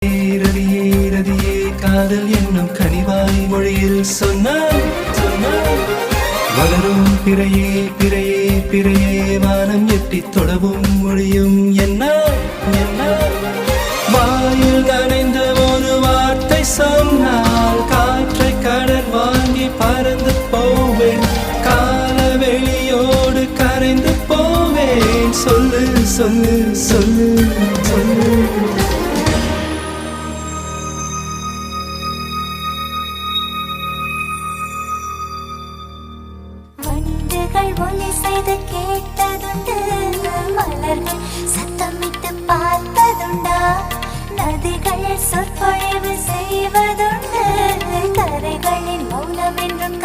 ரதியே ரதியே காதல் என்னும் கனிவாய் மொழியில் சொன்னாய் வளரும் பிறையே பிறையே பிறையே வானம் எட்டி தொடவும் மொழியும் என்ன வாயில் நனைந்த ஒரு வார்த்தை சொன்னால் காற்றை கடல் வாங்கி பறந்து போவேன் காலவெளியோடு கரைந்து போவேன் சொல்லு சொல்லு சொல்லு சொல்லு வண்டுகள் ஒலி செய்து கேட்டதுண்டு மலர்கள் சத்தமிட்டு பார்த்ததுண்டா நதிகள் சொற்பொழிவு செய்வதுண்டு கரைகளின் மௌனம் என்றும்